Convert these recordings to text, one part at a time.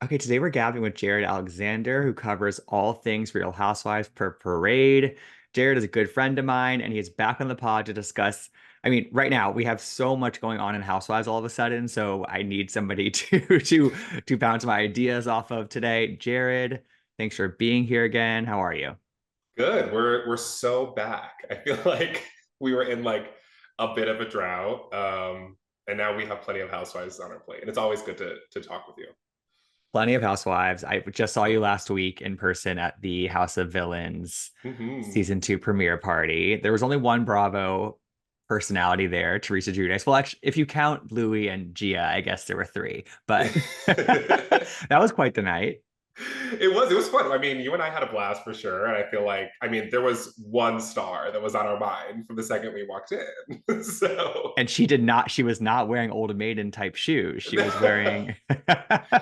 Okay, today we're gabbing with Jared Alexander, who covers all things Real Housewives per parade. Jared is a good friend of mine, and he is back on the pod to discuss. I mean, right now we have so much going on in Housewives all of a sudden, so I need somebody to bounce my ideas off of today. Jared, thanks for being here again. How are you? Good. We're so back. I feel like we were in like a bit of a drought. And now we have plenty of housewives on our plate. And it's always good to talk with you. Plenty of Housewives. I just saw you Mhm. last week in person at the House of Villains Mhm. season 2 premiere party. There was only one Bravo personality there, Teresa Giudice. Well, actually, if you count Louis and Gia, I guess there were three, but that was quite the night. It was fun. I mean, you and I had a blast for sure. And I feel like, I mean, there was one star that was on our mind from the second we walked in. So And she was not wearing Old Maiden type shoes. She was wearing,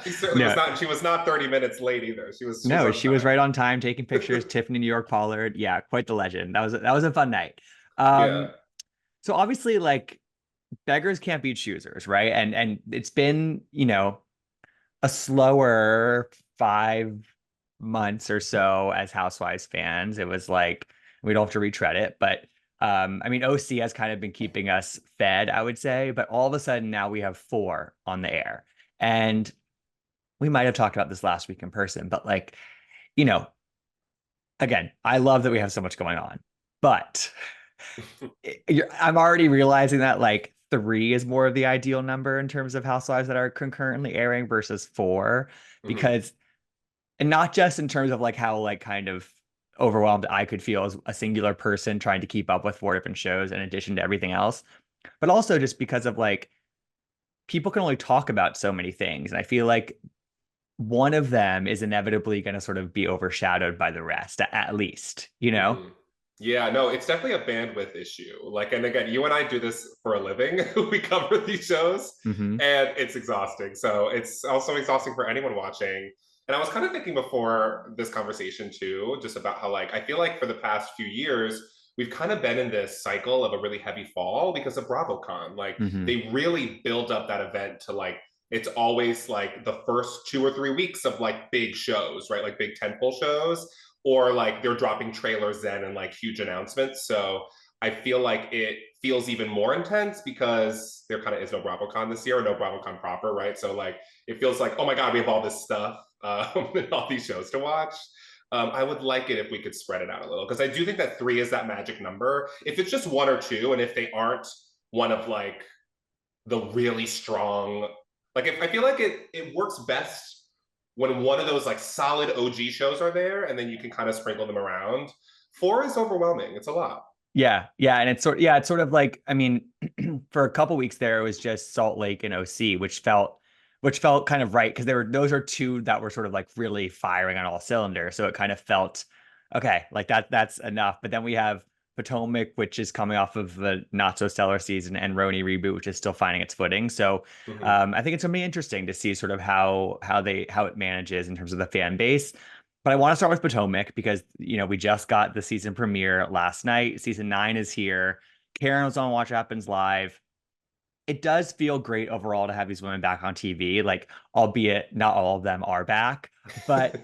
she certainly was no, not, she was not 30 minutes late either. She was no, on she was right time. on time taking pictures. Tiffany New York Pollard. Yeah, quite the legend. That was a fun night. Yeah. Um, so obviously, like, beggars can't be choosers, right? And it's been, a slower 5 months or so as Housewives fans. It was like we don't have to retread it, but I mean, OC has kind of been keeping us fed, I would say, but all of a sudden now we have four on the air. And we might have talked about this last week in person, but like, you know, again, I love that we have so much going on, but I'm already realizing that like three is more of the ideal number in terms of housewives that are concurrently airing versus four, Mhm. because, and not just in terms of like how like kind of overwhelmed I could feel as a singular person trying to keep up with four different shows in addition to everything else, but also just because of like people can only talk about so many things. And I feel like one of them is inevitably going to sort of be overshadowed by the rest, at least, you know? Mhm. Yeah, no, it's definitely a bandwidth issue. Like, and again, you and I do this for a living. We cover these shows, Hmm. and it's exhausting. So it's also exhausting for anyone watching. And I was kind of thinking before this conversation too, just about how like I feel like for the past few years, we've kind of been in this cycle of a really heavy fall because of BravoCon. Like Hmm. they really build up that event to like it's always like the first 2 or 3 weeks of like big shows, right? Like big tentpole shows or like they're dropping trailers then and like huge announcements. So I feel like it feels even more intense because there kind of is no BravoCon this year or no BravoCon proper, right? So like it feels like, oh my God, we have all this stuff and all these shows to watch. I would like it if we could spread it out a little because I do think that three is that magic number. If it's just one or two, and if they aren't one of like the really strong, like if I feel like it works best when one of those like solid OG shows are there, and then you can kind of sprinkle them around. Four is overwhelming. It's a lot. Yeah, yeah, and it's sort of like, I mean, for a couple weeks there, it was just Salt Lake and OC, which felt kind of right because there were those are two that were sort of like really firing on all cylinders. So it kind of felt okay, like that's enough. But then we have Potomac, which is coming off of the not so stellar season, and RHONY reboot, which is still finding its footing. So Mm-hmm. I think it's gonna be interesting to see sort of how it manages in terms of the fan base. But I want to start with Potomac because, we just got the season premiere last night. Season 9 is here. Karen was on Watch What Happens Live. It does feel great overall to have these women back on TV, like, albeit not all of them are back. But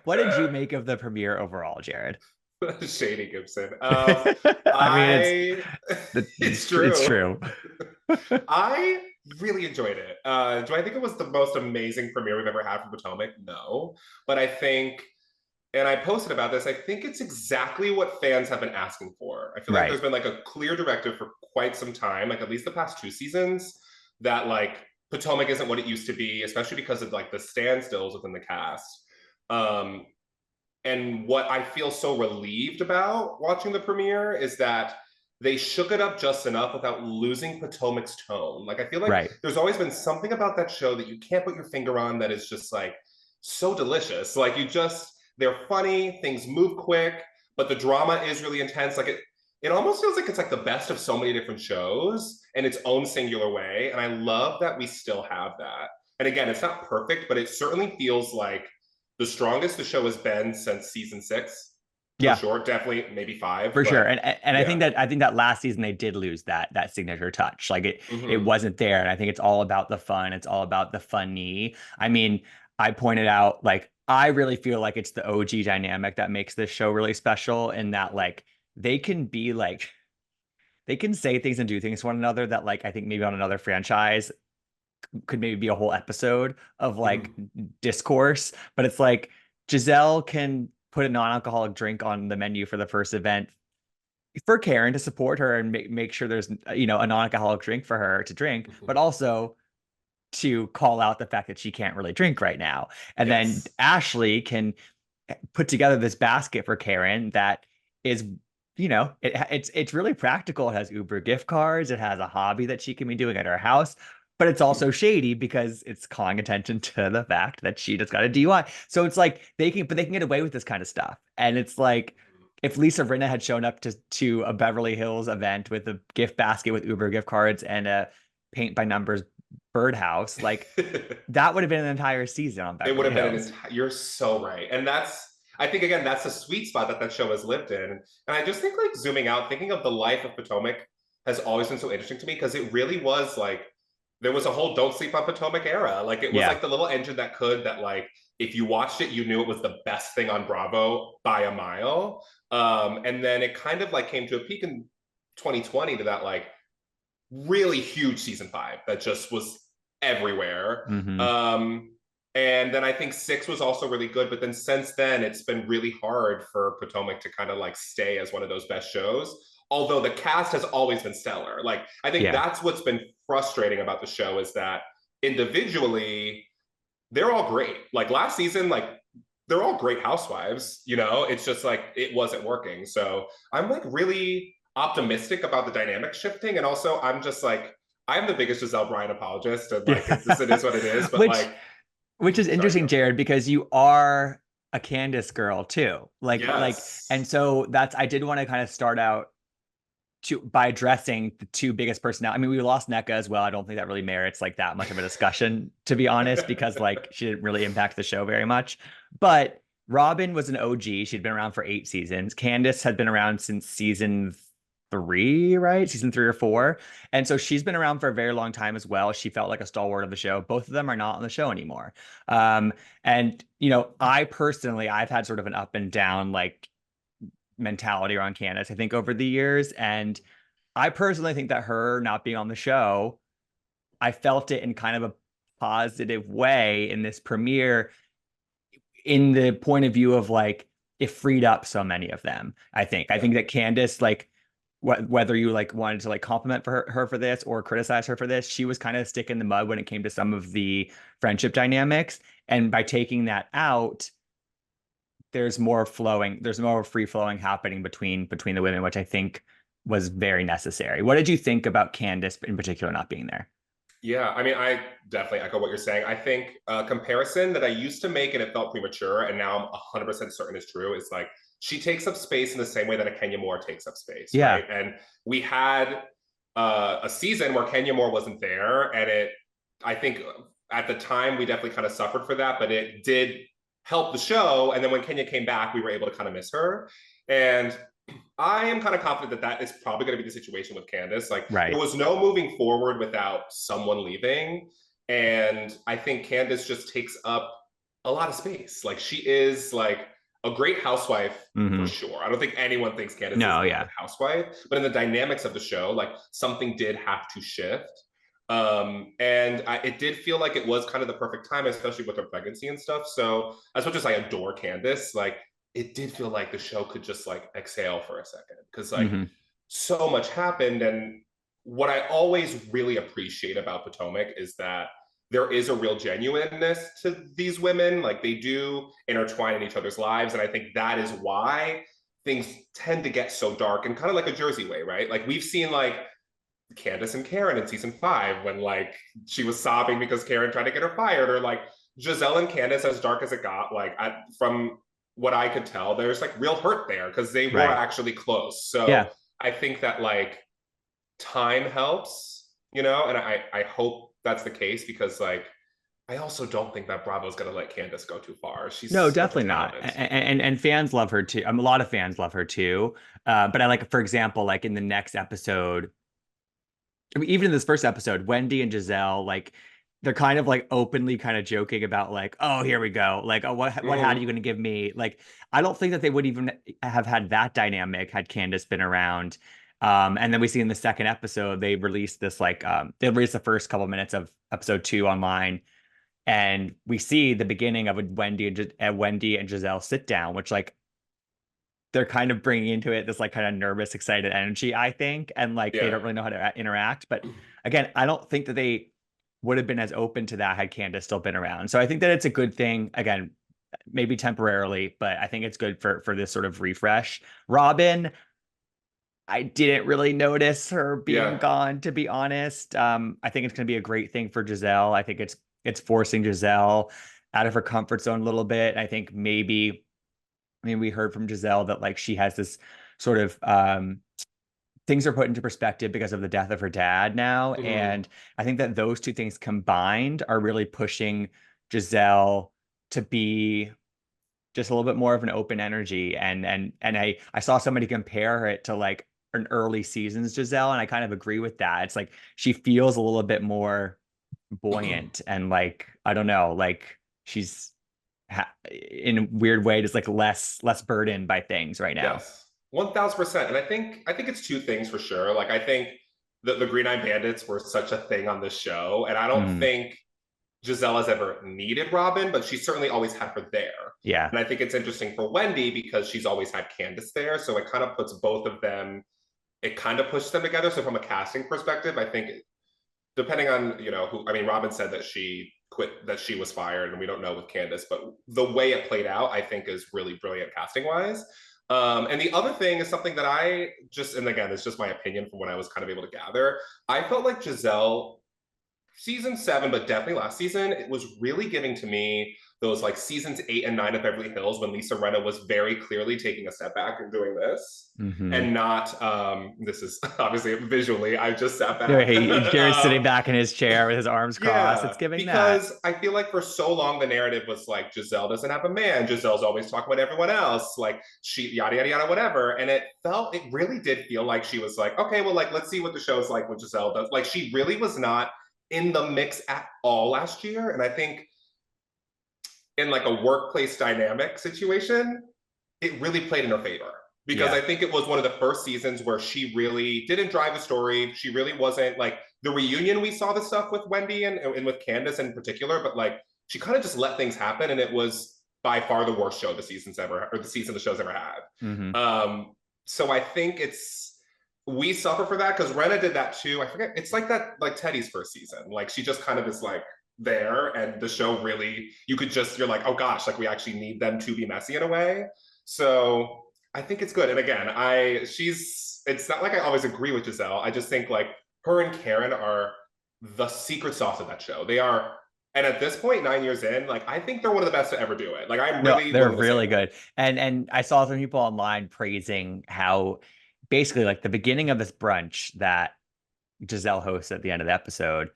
what did you make of the premiere overall, Jared? Shady Gibson. I mean, I it's it's true. true. I really enjoyed it. Do I think it was the most amazing premiere we've ever had for Potomac? No, but I think and I posted about this. I think it's exactly what fans have been asking for. I feel like Right. there's been like a clear directive for quite some time, like at least the past 2 seasons, that like Potomac isn't what it used to be, especially because of like the standstills within the cast. Um, and what I feel so relieved about watching the premiere is that they shook it up just enough without losing Potomac's tone. Like I feel like Right. there's always been something about that show that you can't put your finger on that is just like so delicious. Like they're funny, things move quick, but the drama is really intense. Like it almost feels like it's like the best of so many different shows in its own singular way. And I love that we still have that. And again, it's not perfect, but it certainly feels like the strongest the show has been since season 6, for Yeah. sure. Definitely, maybe five, For sure. but And I think yeah. that last season they did lose that signature touch. Like it Hmm. wasn't there. And I think it's all about the fun. It's all about the funny. I mean, I pointed out, like, I really feel like it's the OG dynamic that makes this show really special, and that like they can be like they can say things and do things to one another that like I think maybe on another franchise could maybe be a whole episode of like Mhm. discourse, but it's like Giselle can put a non-alcoholic drink on the menu for the first event for Karen to support her and make sure there's a non-alcoholic drink for her to drink, but Mhm. also to call out the fact that she can't really drink right now. And then Yes. Ashley can put together this basket for Karen that is, it's really practical. It has Uber gift cards. It has a hobby that she can be doing at her house, but it's also shady because it's calling attention to the fact that she just got a DUI. So it's like they can get away with this kind of stuff. And it's like if Lisa Rinna had shown up to a Beverly Hills event with a gift basket with Uber gift cards and a paint by numbers birdhouse, like that would have been an entire season on It would Beverly have been Hills. you're so right. And I think again, that's a sweet spot that that show has lived in. And I just think like zooming out, thinking of the life of Potomac has always been so interesting to me because it really was like, there was a whole Don't Sleep on Potomac era. Like it was Yeah. like the little engine that like, if you watched it, you knew it was the best thing on Bravo by a mile. And then it kind of like came to a peak in 2020 to that like really huge season 5 that just was everywhere. Hmm. And then I think 6 was also really good, but then since then it's been really hard for Potomac to kind of like stay as one of those best shows. Although the cast has always been stellar. Like I think Yeah. that's what's been frustrating about the show is that individually they're all great. Like last season, like they're all great housewives, you know? It's just like it wasn't working. So I'm like really optimistic about the dynamic shifting. And also I'm just like, I'm the biggest Giselle Bryant apologist and like it is Yeah. what it is. But Which like, which is sorry, interesting, go. Jared, because you are a Candace girl too. And Yes. so that's I did want to kind of start out by addressing the two biggest personalities. I mean, we lost NECA as well. I don't think that really merits like that much of a discussion, to be honest, because like she didn't really impact the show very much. But Robin was an OG. She'd been around for 8 seasons. Candace had been around since season 3, right? Season 3 or 4. And so she's been around for a very long time as well. She felt like a stalwart of the show. Both of them are not on the show anymore. And I personally, I've had sort of an up and down like mentality around Candace, I think, over the years. And I personally think that her not being on the show, I felt it in kind of a positive way in this premiere, in the point of view of like it freed up so many of them. I think Yeah. that Candace, like whether you like wanted to like compliment her for this or criticize her for this, she was kind of a stick in the mud when it came to some of the friendship dynamics. And by taking that out, there's more free flowing happening between the women, which I think was very necessary. What did you think about Candace in particular not being there? Yeah, I mean, I definitely echo what you're saying. I think a comparison that I used to make and it felt premature, and now I'm 100% certain is true, is like she takes up space in the same way that a Kenya Moore takes up space, Yeah. right? And we had a season where Kenya Moore wasn't there, and I think at the time we definitely kind of suffered for that, but it did help the show. And then when Kenya came back, we were able to kind of miss her. And I am kind of confident that that is probably going to be the situation with Candace. Like there Right. was no moving forward without someone leaving, and I think Candace just takes up a lot of space. Like she is like a great housewife for Hmm. sure. I don't think anyone thinks Candace is No, not a yeah. good housewife, but in the dynamics of the show, like something did have to shift. It did feel like it was kind of the perfect time, especially with her pregnancy and stuff. So as much as I adore Candace, like it did feel like the show could just like exhale for a second because like Hmm. so much happened. And what I always really appreciate about Potomac is that there is a real genuineness to these women. Like they do intertwine in each other's lives. And I think that is why things tend to get so dark and kind of like a Jersey way, right? Like we've seen like Candace and Karen in season 5 when like she was sobbing because Karen tried to get her fired, or like Giselle and Candace, as dark as it got, like from what I could tell, there's like real hurt there because they were Right. actually close. So Yeah. I think that like time helps, and I hope that's the case because like I also don't think that Bravo's gonna let Candace go too far. No, She's such a definitely not. talent. And fans love her too. A lot of fans love her too. But I like, for example, like in the next episode, I mean, even in this first episode, Wendy and Giselle, like they're kind of like openly kind of joking about like, oh, here we go. Like, oh, what hat are you Mhm. going to give me? Like, I don't think that they would even have had that dynamic had Candace been around. And then we see in the second episode, they released this like they released the first couple minutes of episode 2 online, and we see the beginning of a Wendy and Giselle sit down, which like they're kind of bringing into it this like kind of nervous, excited energy, I think, and like they Yeah. don't really know how to interact. But again, I don't think that they would have been as open to that had Candace still been around. So I think that it's a good thing. Again, maybe temporarily, but I think it's good for this sort of refresh. Robin, I didn't really notice her being Yeah. gone, to be honest. I think it's going to be a great thing for Giselle. I think it's forcing Giselle out of her comfort zone a little bit. I think maybe, I mean, we heard from Giselle that like she has this sort of things are put into perspective because of the death of her dad now. Mhm. And I think that those two things combined are really pushing Giselle to be just a little bit more of an open energy. And I saw somebody compare it to like an early seasons Giselle, and I kind of agree with that. It's like she feels a little bit more buoyant and like I don't know, like she's in a weird way just like less burdened by things right now. Yes, 1000%. And I think it's two things for sure. Like I think the Green Eye Bandits were such a thing on this show, and I don't Mm, think Giselle has ever needed Robin, but she certainly always had her there. yeah. And I think it's interesting for Wendy because she's always had Candace there, so it kind of puts both of them. It kind of pushes them together. So from a casting perspective, I think depending on who, I mean, Robin said that she quit, that she was fired, and we don't know with Candace, but the way it played out, I think, is really brilliant casting wise. And the other thing is something that I just, and again, it's just my opinion from what I was kind of able to gather. I felt like Giselle season 7, but definitely last season, it was really giving to me those like seasons 8 and 9 of Beverly Hills when Lisa Rinna was very clearly taking a step back and doing this. Mm-hmm. And not, this is obviously visually, I just sat There, back. Jared's sitting back in his chair with his arms crossed. It's Yeah, giving that. because I feel like for so long the narrative was like Giselle doesn't have a man. Giselle's always talking about everyone else, like she yada yada yada whatever. And it really did feel like she was like, okay, well, like let's see what the show's like when Giselle does. Like she really was not in the mix at all last year. And I think in like a workplace dynamic situation, it really played in her favor because Yeah. I think it was one of the first seasons where she really didn't drive a story. She really wasn't like the reunion. We saw the stuff with Wendy and with Candace in particular, but like she kind of just let things happen, and it was by far the worst show the season the show's ever Mm-hmm. had. So I think we suffer for that because Rena did that too. I forget. It's like that, like Teddy's first season. Like she just kind of is like there, and the show really, you're like, oh gosh, like we actually need them to be messy in a way. So I think it's good. And again, it's not like I always agree with Giselle. I just think like her and Karen are the secret sauce of that show. They are, and at this point, 9 years in, like I think they're one of the best to ever do it. Like I'm No, really they're willing to say really that. good. And I saw some people online praising how basically like the beginning of this brunch that Giselle hosts at the end of the episode.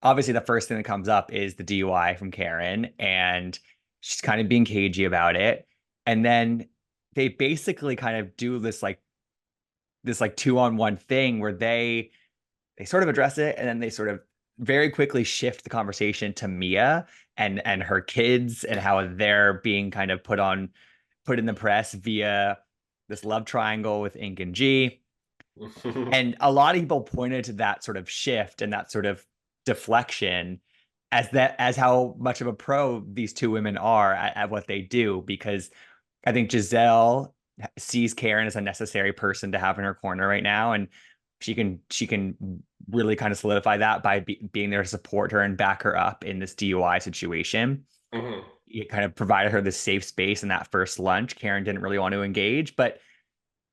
Obviously, the first thing that comes up is the DUI from Karen, and she's kind of being cagey about it. And then they basically kind of do this like 2-on-1 thing where they sort of address it, and then they sort of very quickly shift the conversation to Mia and her kids and how they're being kind of put in the press via this love triangle with Ink and G. And a lot of people pointed to that sort of shift and that sort of deflection as how much of a pro these two women are at what they do, because I think Giselle sees Karen as a necessary person to have in her corner right now, and she can really kind of solidify that by being there to support her and back her up in this DUI situation. Mhm. It kind of provided her this safe space in that first lunch. Karen didn't really want to engage, but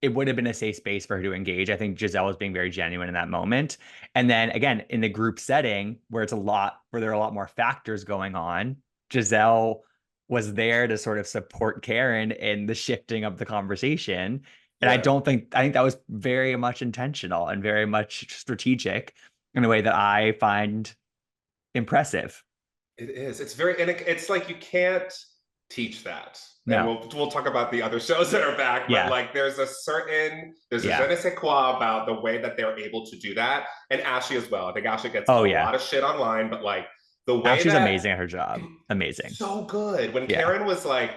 it would have been a safe space for her to engage. I think Giselle was being very genuine in that moment. And then again, in the group setting where there are a lot more factors going on, Giselle was there to sort of support Karen in the shifting of the conversation. And Yeah. I think that was very much intentional and very much strategic in a way that I find impressive. It is. It's very, and it's like you can't teach that. And No. we'll talk about the other shows that are back, but Yeah. like there's a je Yeah. ne sais quoi about the way that they're able to do that. And Ashley as well. I think Ashley gets a Oh yeah. lot of shit online, but like the way Ashley's that amazing at her job. Amazing. so good. When Yeah. Karen was like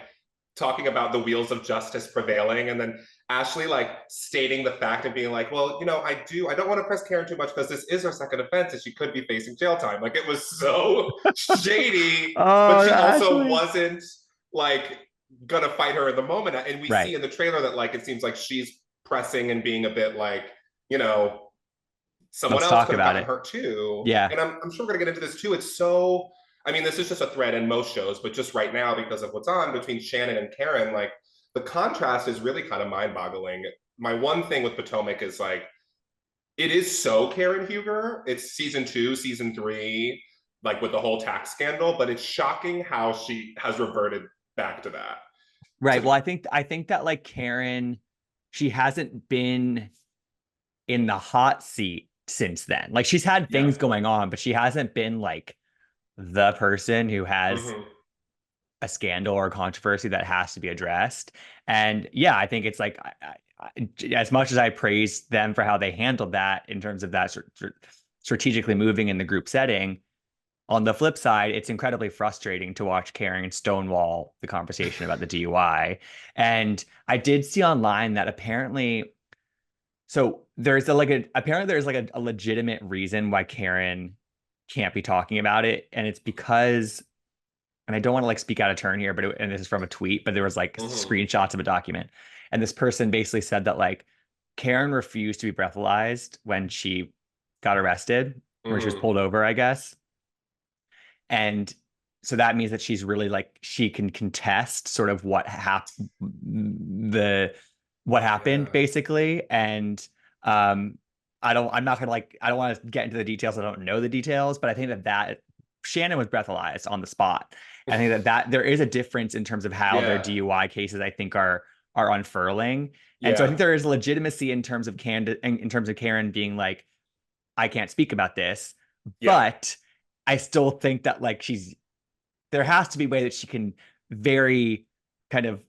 talking about the wheels of justice prevailing, and then Ashley like stating the fact and being like, well, I don't want to press Karen too much because this is her second offense and she could be facing jail time. Like it was so shady, but Oh, she also Ashley. wasn't like gonna fight her in the moment. And we see Right. in the trailer that like it seems like she's pressing and being a bit like, you know, someone Let's else talk could have about gotten it. hurt too. Yeah. And I'm sure we're gonna get into this too. It's so, I mean, this is just a thread in most shows, but just right now, because of what's on between Shannon and Karen, like the contrast is really kind of mind-boggling. My one thing with Potomac is like, it is so Karen Huger. It's season 2, season 3, like with the whole tax scandal, but it's shocking how she has reverted back to that. Right. To, Well, I think that like Karen, she hasn't been in the hot seat since then. Like she's had yeah. things going on, but she hasn't been like the person who has Mm-hmm. a scandal or controversy that has to be addressed. And yeah, I think it's like as much as I praise them for how they handled that in terms of that strategically moving in the group setting, on the flip side, it's incredibly frustrating to watch Karen stonewall the conversation about the DUI. And I did see online that apparently, so there's apparently there's like a legitimate reason why Karen can't be talking about it, and it's because, and I don't want to like speak out of turn here, but and this is from a tweet, but there was like Mm-hmm. screenshots of a document, and this person basically said that like Karen refused to be breathalyzed when she got arrested, or she was Mm-hmm. pulled over, I guess. And so that means that she's really like she can contest sort of what happened Yeah. basically. And I'm not gonna like, I don't want to get into the details. I don't know the details, but I think that Shannon was breathalyzed on the spot. I think that there is a difference in terms of how their Yeah. DUI cases I think are unfurling. And so I think Yeah. there is legitimacy in terms of in terms of Karen being like, I can't speak about this, Yeah. but I still think that like there has to be a way that she can very kind of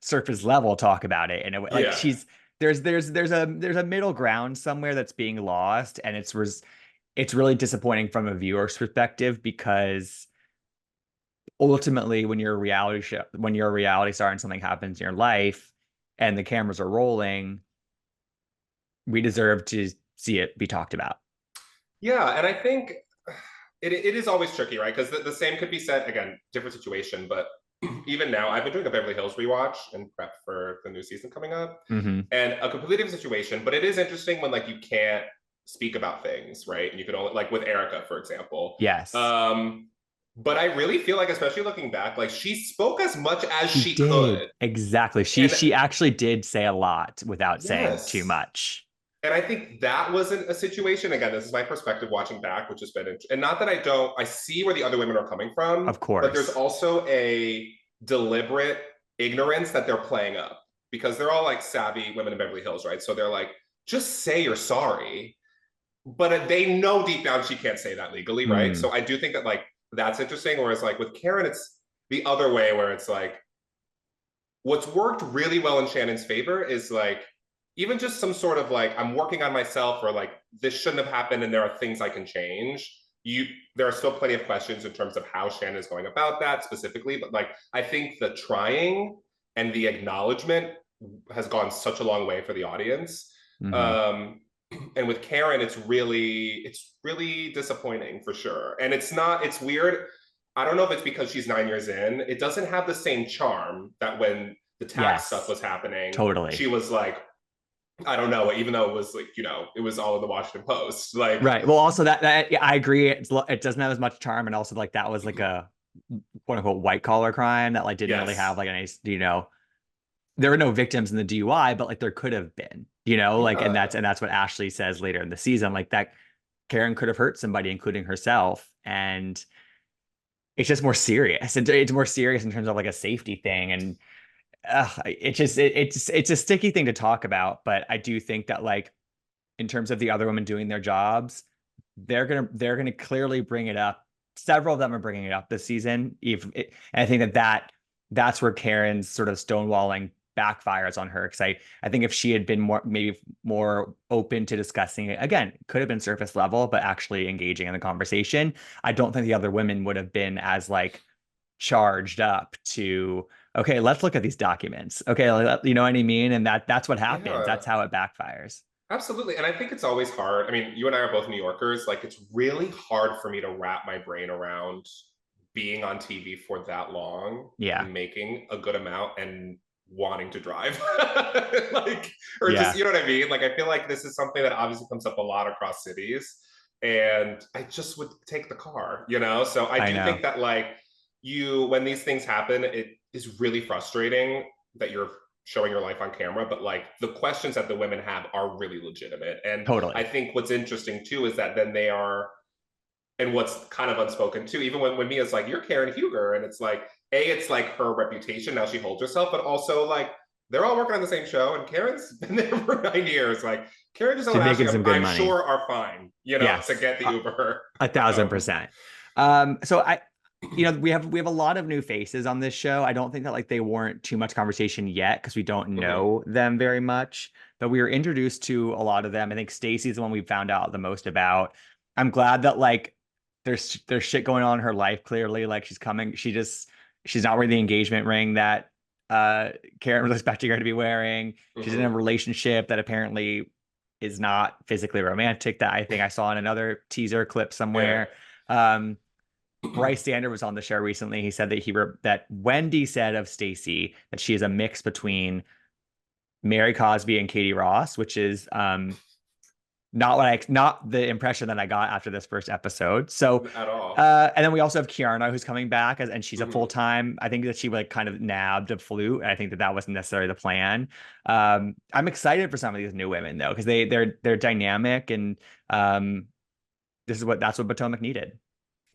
surface level talk about it in a way. Like Yeah. there's a middle ground somewhere that's being lost, and it's really disappointing from a viewer's perspective, because ultimately when you're a reality star and something happens in your life and the cameras are rolling, we deserve to see it be talked about. Yeah. And I think it is always tricky, right? Because the same could be said, again, different situation, but even now, I've been doing a Beverly Hills rewatch and prep for the new season coming up, Mm-hmm. and a completely different situation. But it is interesting when like you can't speak about things, right? And you can only, like with Erica, for example. Yes. But I really feel like, especially looking back, like she spoke as much as She she did. could, Exactly. She and she actually did say a lot without saying too yes. much. And I think that wasn't a situation. Again, this is my perspective watching back, which has been, and not that I see where the other women are coming from, Of but there's course. also a deliberate ignorance that they're playing up because they're all like savvy women in Beverly Hills, right? So they're like, just say you're sorry. But they know deep down she can't say that legally, right? Hmm. So I do think that like that's interesting. Whereas like with Karen, it's the other way where it's like, what's worked really well in Shannon's favor is like even just some sort of like I'm working on myself or like this shouldn't have happened and there are things I can change. There are still plenty of questions in terms of how Shannon is going about that specifically, but like I think the trying and the acknowledgement has gone such a long way for the audience. Hmm. And with Karen, it's really disappointing for sure. And it's weird. I don't know if it's because she's 9 years in. It doesn't have the same charm that when the tax stuff Yes. was happening, Totally. she was like, I don't know, even though it was like, it was all in the Washington Post. Like, Right. Well, also that yeah, I agree. It doesn't have as much charm, and also like that was like a quote unquote white collar crime that like didn't really have yes. like a nice, there were no victims in the DUI, but like there could have been, like, and Yeah. that's what Ashley says later in the season, like that Karen could have hurt somebody, including herself, and it's just more serious. It's more serious in terms of like a safety thing, and it's a sticky thing to talk about. But I do think that like in terms of the other women doing their jobs, they're gonna clearly bring it up. Several of them are bringing it up this season. And I think that that's where Karen's sort of stonewalling backfires on her. Because I think if she had been more, maybe more open to discussing it, again, could have been surface level, but actually engaging in the conversation, I don't think the other women would have been as like charged up to, okay, let's look at these documents. Okay, you know what I mean? And that's what happens. Yeah, That's how it backfires. absolutely. And I think it's always hard. I mean, you and I are both New Yorkers. Like, it's really hard for me to wrap my brain around being on TV for that long, Yeah. making a good amount, and wanting to drive. Like, or just, Yeah. you know what I mean? Like, I feel like this is something that obviously comes up a lot across cities. And I just would take the car, you know? So I I do know. think that, like, when these things happen, it is really frustrating that you're showing your life on camera, but like the questions that the women have are really legitimate. And I Totally. think what's interesting too is that then they are, and what's kind of unspoken too, even when Mia's like, you're Karen Huger, and it's like, it's like her reputation, now she holds herself, but also like they're all working on the same show, and Karen's been there for 9 years. Like, Karen just She's and making Ashley, some good I'm money. sure are fine, you know, to Yes. get the Uber. 1,000%. So we have a lot of new faces on this show. I don't think that like they warrant too much conversation yet because we don't Mhm. know them very much, but we were introduced to a lot of them. I think Stacey's the one we found out the most about. I'm glad that like there's shit going on in her life clearly. Like she's not wearing the engagement ring that uh Karen was expecting her to be wearing. She's in a Mhm. relationship that apparently is not physically romantic, that I think I saw in another teaser clip Yeah. somewhere. Um, Bryce Sander was on the show recently. He said that Wendy said of Stacey that she is a mix between Mary Cosby and Katie Ross, which is not the impression that I got after this first episode. So, At all. and then we also have Kiana who's coming back and she's a full Mhm. time. I think that she like kind of nabbed a flute. And I think that that wasn't necessarily the plan. I'm excited for some of these new women though because they're dynamic and um, that's what Potomac needed.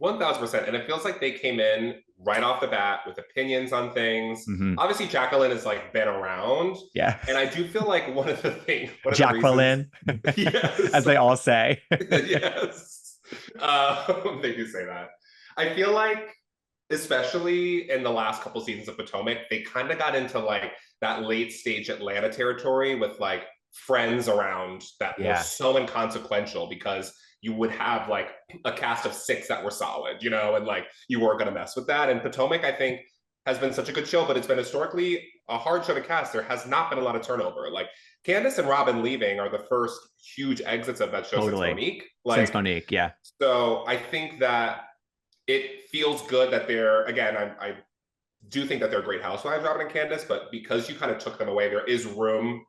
1000%. And it feels like they came in right off the bat with opinions on things. Hmm. Obviously, Jacqueline has like been around. Yeah. And I do feel like one of the reasons, Jacqueline, as yes, they all say. yes, they do say that. I feel like, especially in the last couple seasons of Potomac, they kind of got into like that late stage Atlanta territory with like friends around that were Yeah, so inconsequential because you would have like a cast of six that were solid, you know, and like you weren't going to mess with that. And Potomac, I think, has been such a good show, but it's been historically a hard show to cast. There has not been a lot of turnover. Like, Candace and Robin leaving are the first huge exits of that show since totally. Monique. Since Like, Monique, yeah, so I think that it feels good that they're, again, I do think that they're great housewives, Robin and Candace, but because you kind of took them away, there is room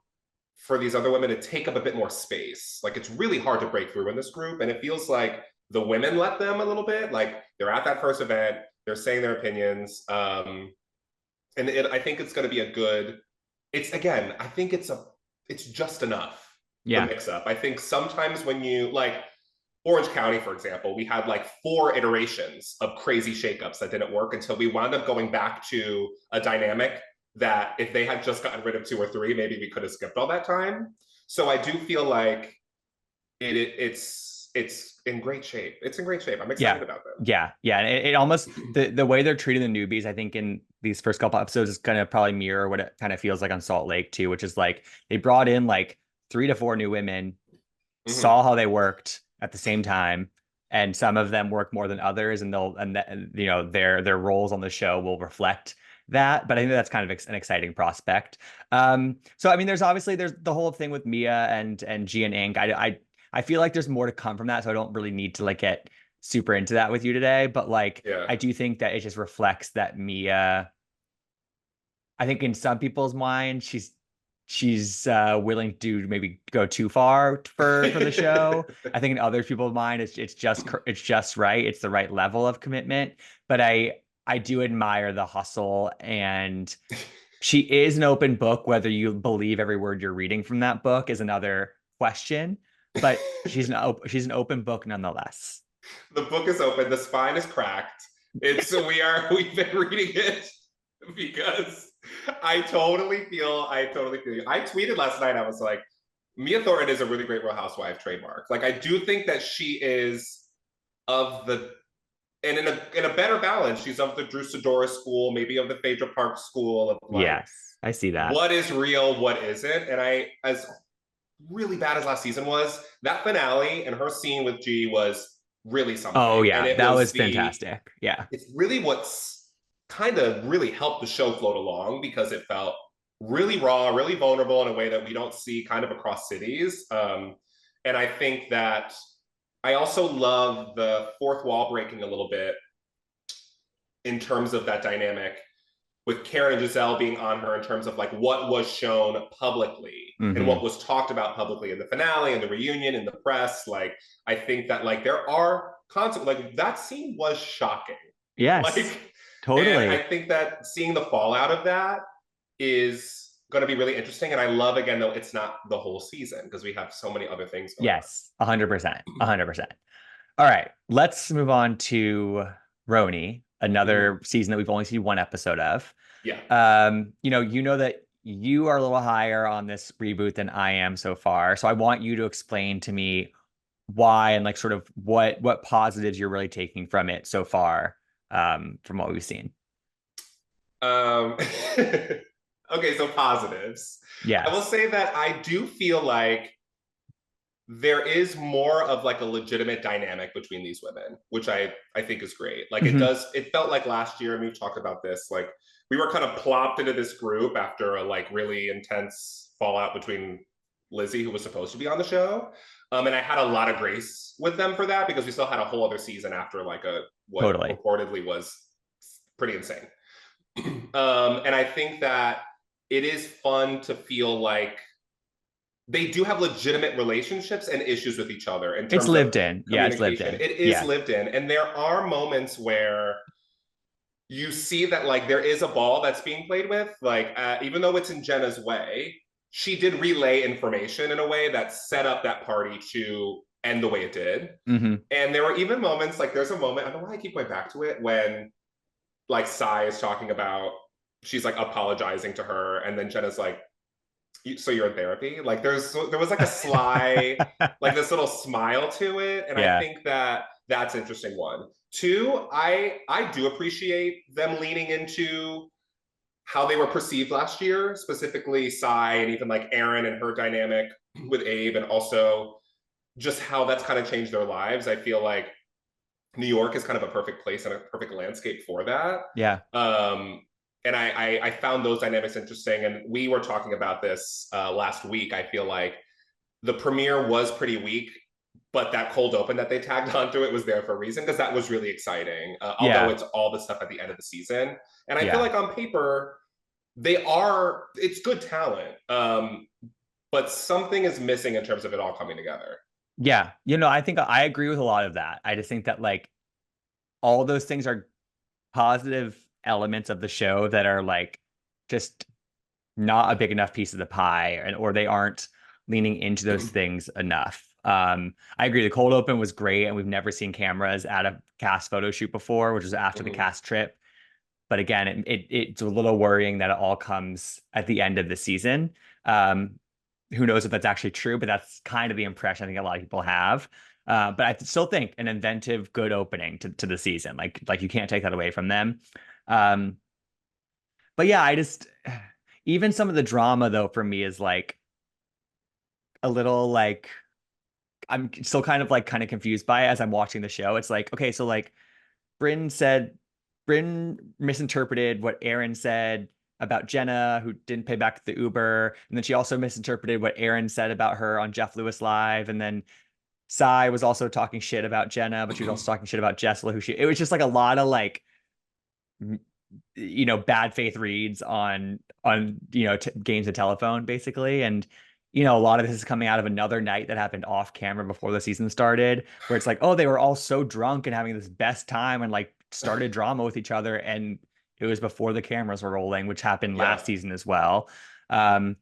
for these other women to take up a bit more space. Like, it's really hard to break through in this group, and it feels like the women let them a little bit. Like, they're at that first event, they're saying their opinions, and I think it's going to be a good. It's, again, I think it's just enough, the yeah, mix up. I think sometimes when you like Orange County, for example, we had like 4 iterations of crazy shakeups that didn't work until we wound up going back to a dynamic that if they had just gotten rid of 2 or 3, maybe we could have skipped all that time. So I do feel like it's in great shape. It's in great shape. I'm yeah, excited about them. yeah. And it almost the way they're treating the newbies, I think in these first couple episodes is gonna probably mirror what it kind of feels like on Salt Lake too, which is like they brought in like 3 to 4 new women, Mm-hmm. saw how they worked at the same time, and some of them work more than others, and their roles on the show will reflect that. But I think that's kind of an exciting prospect. So I mean, there's the whole thing with Mia and G and Ink. I feel like there's more to come from that, so I don't really need to like get super into that with you today. But like, Yeah. I do think that it just reflects that Mia. I think in some people's mind, she's willing to maybe go too far for the show. I think in other people's mind, it's just right. It's the right level of commitment. But I do admire the hustle, and she is an open book. Whether you believe every word you're reading from that book is another question. But she's an open book nonetheless. The book is open. The spine is cracked. We've been reading it because I totally feel you. I tweeted last night. I was like, Mia Thornton is a really great Real Housewife trademark. Like, I do think that she is of the and in a better balance, she's of the Drew Sidora school, maybe of the Phaedra Park school of like Yes, I see that. what is real, what isn't. And I, as really bad as last season was, that finale and her scene with G was really Oh something. And yeah, it that was was the, fantastic. Yeah. it's really what's kind of really helped the show float along because it felt really raw, really vulnerable in a way that we don't see kind of across cities. And I think that I also love the fourth wall breaking a little bit in terms of that dynamic with Karen and Giselle being on her in terms of like what was shown publicly and Hmm. what was talked about publicly in the finale and the reunion in the press. Like, I think that like there are consequences. Like that scene was shocking. Yes, Like, and I totally. think that seeing the fallout of that is going to be really interesting. And I love again though it's not the whole season because we have so many other things going Yes, 100%. 100%. All right, let's move on to RHONY, on. another season that we've only seen one episode of. Yeah. You know that you are a little higher on this reboot than I am so far. So I want you to explain to me why and like sort of what positives you're really taking from it so far, from what we've seen. Um, okay, so positives. I will Yes. say that I do feel like there is more of like a legitimate dynamic between these women, which I think is great. Like it Hmm. does, it felt like last year, and we've talked about this, like we were kind of plopped into this group after a like really intense fallout between Lizzie, who was supposed to be on the show. And I had a lot of grace with them for that because we still had a whole other season after like a what Totally. reportedly was pretty insane. And I think that it is fun to feel like they do have legitimate relationships and issues with each other in It's terms of lived in. Yeah, it's lived communication. in. It is Yeah. lived in. And there are moments where you see that like there is a ball that's being played with. Like, even though it's in Jenna's way, she did relay information in a way that set up that party to end the way it did. Hmm. And there were even moments like there's a moment, I don't know why I keep going back to it, when like Sai is talking about, she's like apologizing to her. And then Jenna's like, so you're in therapy? Like there was like a sly, like this little smile to it. And I Yeah. think that that's interesting one. Two, I do appreciate them leaning into how they were perceived last year, specifically Sai and even like Erin and her dynamic with Abe, and also just how that's kind of changed their lives. I feel like New York is kind of a perfect place and a perfect landscape for that. Yeah. Um, and I found those dynamics interesting. And we were talking about this last week. I feel like the premiere was pretty weak, but that cold open that they tagged onto it was there for a reason because that was really exciting. Although Yeah. it's all the stuff at the end of the season, and I feel Yeah. like on paper it's good talent, but something is missing in terms of it all coming together. Yeah. I think I agree with a lot of that. I just think that like all those things are positive elements of the show that are like just not a big enough piece of the pie, and or they aren't leaning into those things enough. I agree. The cold open was great, and we've never seen cameras at a cast photo shoot before, which was after the Mhm. cast trip. But again, it's a little worrying that it all comes at the end of the season. Um, who knows if that's actually true, but that's kind of the impression I think a lot of people have. But I still think an inventive, good opening to the season. Like you can't take that away from them. Um, but yeah, I just even some of the drama though for me is like a little like I'm still kind of confused by it as I'm watching the show. It's like, okay, so like Bryn said Bryn misinterpreted what Aaron said about Jenna, who didn't pay back the Uber. And then she also misinterpreted what Aaron said about her on Jeff Lewis Live. And then Sai was also talking shit about Jenna, but she was also talking shit about Jessla, it was just like a lot of like bad faith reads on games of telephone basically. And a lot of this is coming out of another night that happened off camera before the season started, where it's like, oh, they were all so drunk and having this best time and like started drama with each other, and it was before the cameras were rolling, which happened Yeah. last season as well. Um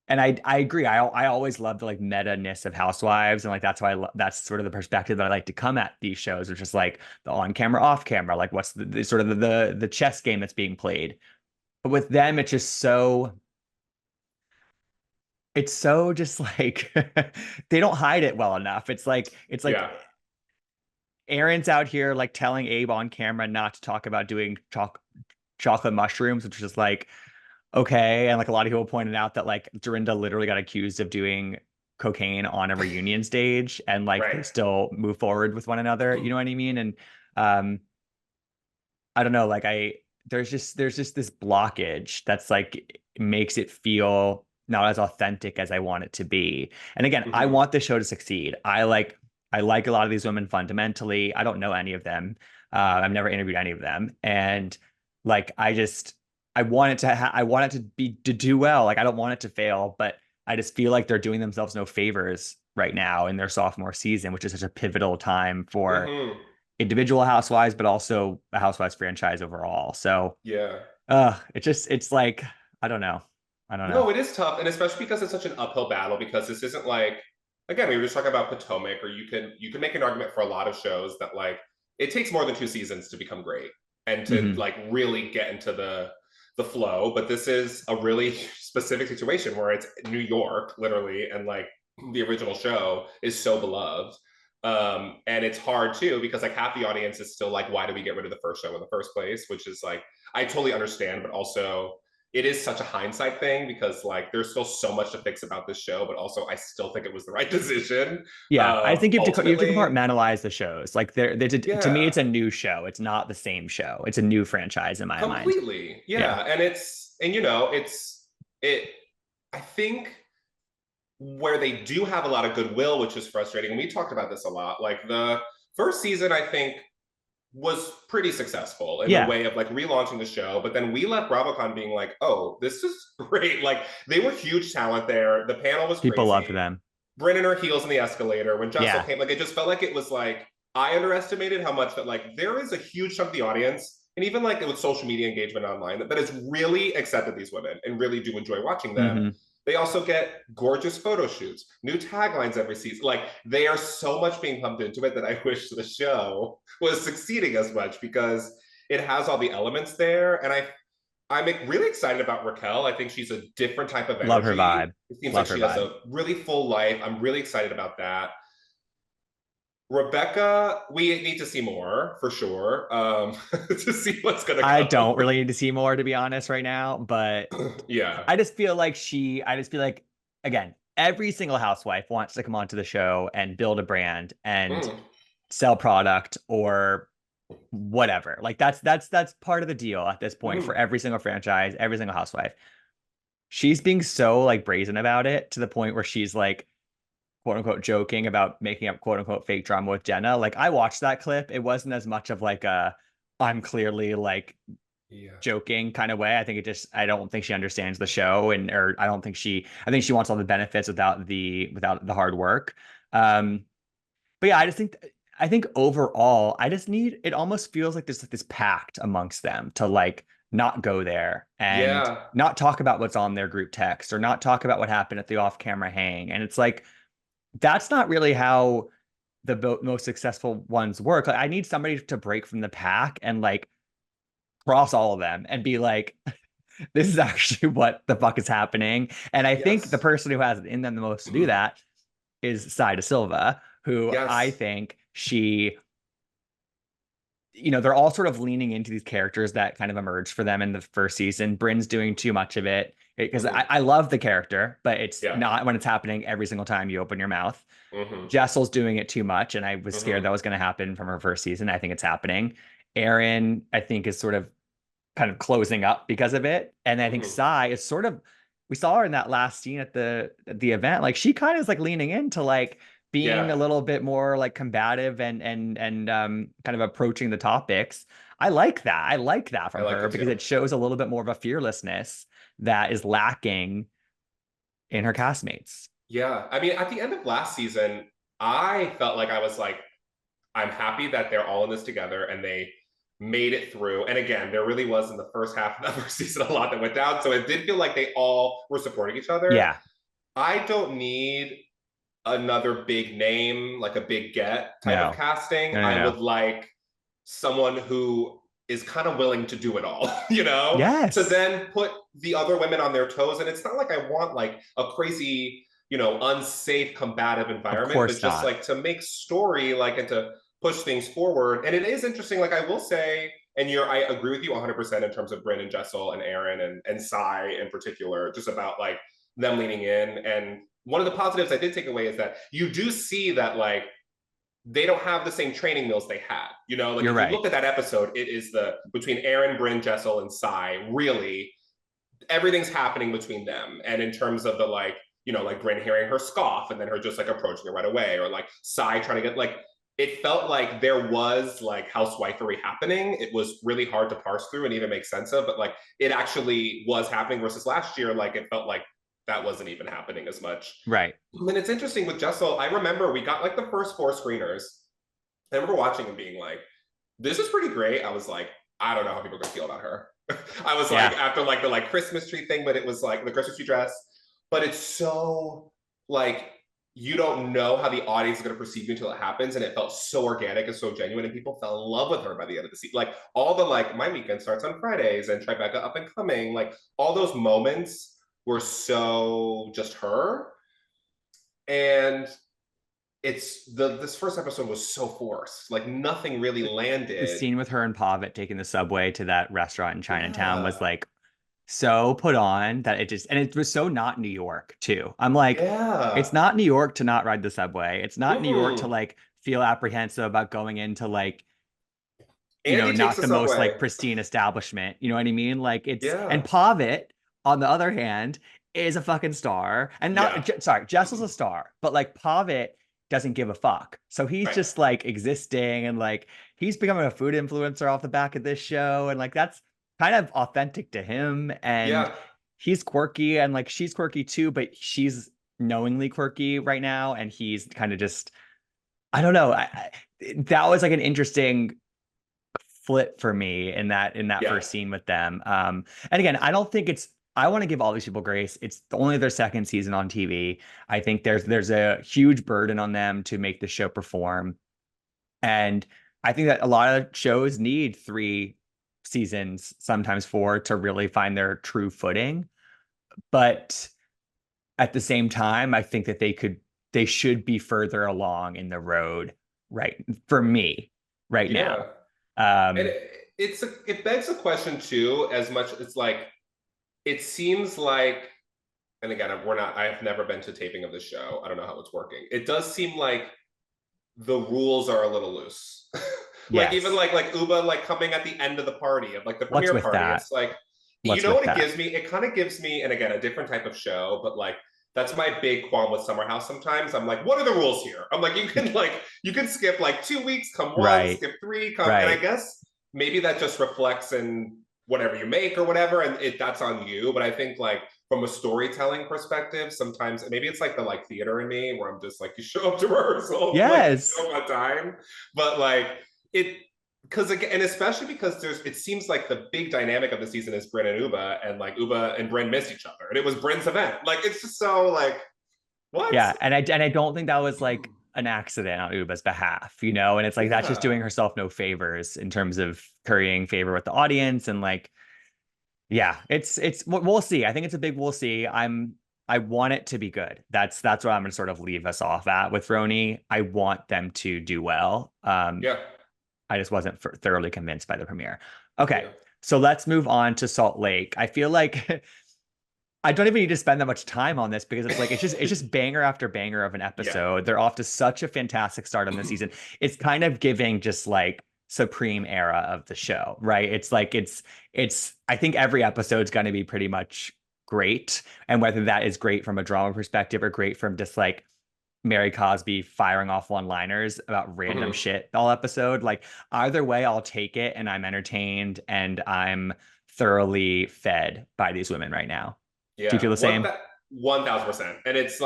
and I agree. I always love the like meta-ness of Housewives, and like that's why that's sort of the perspective that I like to come at these shows, which is like the on camera, off camera, like what's the sort of the chess game that's being played. But with them, it's so just like they don't hide it well enough. It's like Yeah. Aaron's out here like telling Abe on camera not to talk about doing chocolate mushrooms, which is like, okay. And like a lot of people pointed out that like Dorinda literally got accused of doing cocaine on a reunion stage and like they Right. still move forward with one another. You know what I mean? And um I don't know, like there's just this blockage that's like makes it feel not as authentic as I want it to be. And again, I Hmm. want the show to succeed. I like a lot of these women fundamentally. I don't know any of them. I've never interviewed any of them. And like I want it I want it to be to do well. Like I don't want it to fail, but I just feel like they're doing themselves no favors right now in their sophomore season, which is such a pivotal time for Hmm. individual housewives, but also a housewives franchise overall. So Yeah. it's like, I don't know. I don't know. No, it is tough, and especially because it's such an uphill battle. Because this isn't like, again, we were just talking about Potomac, or you can make an argument for a lot of shows that like it takes more than 2 seasons to become great and to Hmm. like really get into the flow. But this is a really specific situation where it's New York, literally, and like the original show is so beloved. And it's hard too because like half the audience is still like, why do we get rid of the first show in the first place? Which is like, I totally understand, but also it is such a hindsight thing because like there's still so much to fix about this show, but also I still think it was the right decision. Yeah, I think you have to Ultimately, compartmentalize the shows. Like to me, it's yeah, a new show. It's not the same show. It's a new franchise in my mind. completely, Yeah. yeah. And it. I think where they do have a lot of goodwill, which is frustrating, and we talked about this a lot. Like the first season, I think was pretty successful in the Yeah. way of like relaunching the show. But then we left BravoCon being like, oh, this is great. Like they were huge talent there. The panel was People loved crazy. them. Bryn in her heels in the escalator. When Jessel Yeah. came, like it just felt like it was like I underestimated how much that like there is a huge chunk of the audience, and even like with social media engagement online that has really accepted these women and really do enjoy watching them. Hmm. They also get gorgeous photo shoots, new taglines every season. Like they are so much being pumped into it that I wish the show was succeeding as much because it has all the elements there. And I'm really excited about Raquel. I think she's a different type of Love her energy. vibe. It seems like Love her she has vibe. a really full life. I'm really excited about that. Rebecca, we need to see more for sure to see what's going to I come. don't really need to see more, to be honest, right now. But Yeah. I just feel like, again, every single housewife wants to come onto the show and build a brand and Mm. sell product or whatever. Like that's part of the deal at this point for Mm. every single franchise, every single housewife. She's being so like brazen about it to the point where she's like quote unquote joking about making up quote unquote fake drama with Jenna. Like I watched that clip. It wasn't as much of like a I'm clearly like Yeah. joking kind of way. I don't think she understands the show and or I think she wants all the benefits without the hard work. Um but yeah, I think overall, I just need it almost feels like there's like this pact amongst them to like not go there and Yeah. not talk about what's on their group text or not talk about what happened at the off-camera hang. And it's like that's not really how the most successful ones work. Like, I need somebody to break from the pack and like cross all of them and be like, this is actually what the fuck is happening. And I think the Yes. person who has it in them the most to do that is Sai Silva, who I Yes. think they're all sort of leaning into these characters that kind of emerged for them in the first season. Bryn's doing too much of it because Hmm. I love the character, but it's Yeah. not when it's happening every single time you open your mouth. Hmm. Jessel's doing it too much, and I was scared that Hmm. was going to happen from her first season. I think it's happening. Aaron, I think, is sort of kind of closing up because of it. And I think Hmm. Sai is sort of we saw her in that last scene at the event. Like she kind of is like leaning into like being Yeah. a little bit more like combative and kind of approaching the topics. I like that. I like that I from like her it because too. it shows a little bit more of a fearlessness that is lacking in her castmates. Yeah. I mean, at the end of last season, I felt like I was like, I'm happy that they're all in this together and they made it through. And again, there really was in the first half of the first season a lot that went down. So it did feel like they all were supporting each other. Yeah. I don't need another big name, like a big get type of No. casting. No, no, I no. would like someone who is kind of willing to do it all, to Yes. then put the other women on their toes. And it's not like I want like a crazy, unsafe, combative Of environment, but course just not. like to make story, like, and to push things forward. And it is interesting. Like I will say, and I agree with you 100% in terms of Bryn and Jessel and Aaron and Sai in particular, just about like them leaning in. And one of the positives I did take away is that you do see that like they don't have the same training meals they had. You know, like You're if you right. look at that episode, it is the between Aaron, Bryn, Jessel, and Sai. Really, everything's happening between them. And in terms of the like, you know, like Bryn hearing her scoff and then her just like approaching her right away, or like Sai trying to get like, it felt like there was like housewifery happening. It was really hard to parse through and even make sense of, but like it actually was happening versus last year. Like it felt like that wasn't even happening as much. Right. And it's interesting with Jessel. I remember we got like the first 4 screeners. I remember watching and being like, this is pretty great. I was like, I don't know how people are gonna feel about her. I was like, Yeah. after like the like Christmas tree thing, but it was like the Christmas tree dress. But it's so like you don't know how the audience is gonna perceive you until it happens. And it felt so organic and so genuine. And people fell in love with her by the end of the season. Like all the like my weekend starts on Fridays and Tribeca up and coming. Like all those moments were so just her. And this first episode was so forced. Like nothing really The landed. scene with her and Pavitt taking the subway to that restaurant in Chinatown was Yeah. like so put on that it just, and it was so not New York too. I'm like, it's Yeah. not New York to not ride the subway. It's not New York to Mm-mm. like feel apprehensive about going into like, Andy takes not the the most like subway. pristine establishment. You know what I mean? Like it's, and Yeah. Pavitt, on the other hand, is a fucking star. And Yeah. sorry, Jessel's a star, but like Pavitt doesn't give a fuck. So he's Right. just like existing and like he's becoming a food influencer off the back of this show. And like that's kind of authentic to him. And Yeah. he's quirky and like she's quirky too, but she's knowingly quirky right now. And he's kind of just, I don't know. That was like an interesting flip for me in that Yeah. first scene with them. And again, I don't think it's I want to give all these people grace. It's only their second season on TV. I think there's a huge burden on them to make the show perform. And I think that a lot of shows need 3 seasons, sometimes 4, to really find their true footing. But at the same time, I think that they should be further along in the road, right? For me, right now. Yeah. And Um, it begs a question too, as much it's like it seems like, and again, I have never been to taping of the show. I don't know how it's working. It does seem like the rules are a little loose. Like even yes. like Uba like coming at the end of the party of like the What's premiere with party. that? It's like, you What's know with what it that? gives me? It kind of gives me, and again, a different type of show, but like that's my big qualm with Summer House sometimes. I'm like, what are the rules here? I'm like, you can skip like 2 weeks, come one, Right. skip three, come, and I Right. guess maybe that just reflects in whatever you make or whatever, and that's on you. But I think like from a storytelling perspective, sometimes maybe it's like the like theater in me where I'm just like, you show up to rehearsal, like you Yes. show up on time. But like it because again, and especially because it seems like the big dynamic of the season is Bryn and Uba, and like Uba and Bryn miss each other. And it was Bryn's event. Like it's just so like, what? Yeah. And I don't think that was like an accident on Uba's behalf, and it's like that's just Yeah. doing herself no favors in terms of currying favor with the audience. And like, yeah, we'll see. I think it's a big we'll see. I want it to be good. That's what I'm gonna sort of leave us off at with RHONY. I want them to do well. Yeah. I just wasn't thoroughly convinced by the premiere. Okay, Yeah. so let's move on to Salt Lake. I feel like I don't even need to spend that much time on this because it's just banger after banger of an Yeah. episode. They're off to such a fantastic start on the season. It's kind of giving just like supreme era of the show, right? It's like it's I think every episode's going to be pretty much great, and whether that is great from a drama perspective or great from just like Mary Cosby firing off one-liners about random Mhm. shit all episode. Like either way, I'll take it and I'm entertained and I'm thoroughly fed by these women right now. Do you feel Yeah. the same? 1,000%. And it's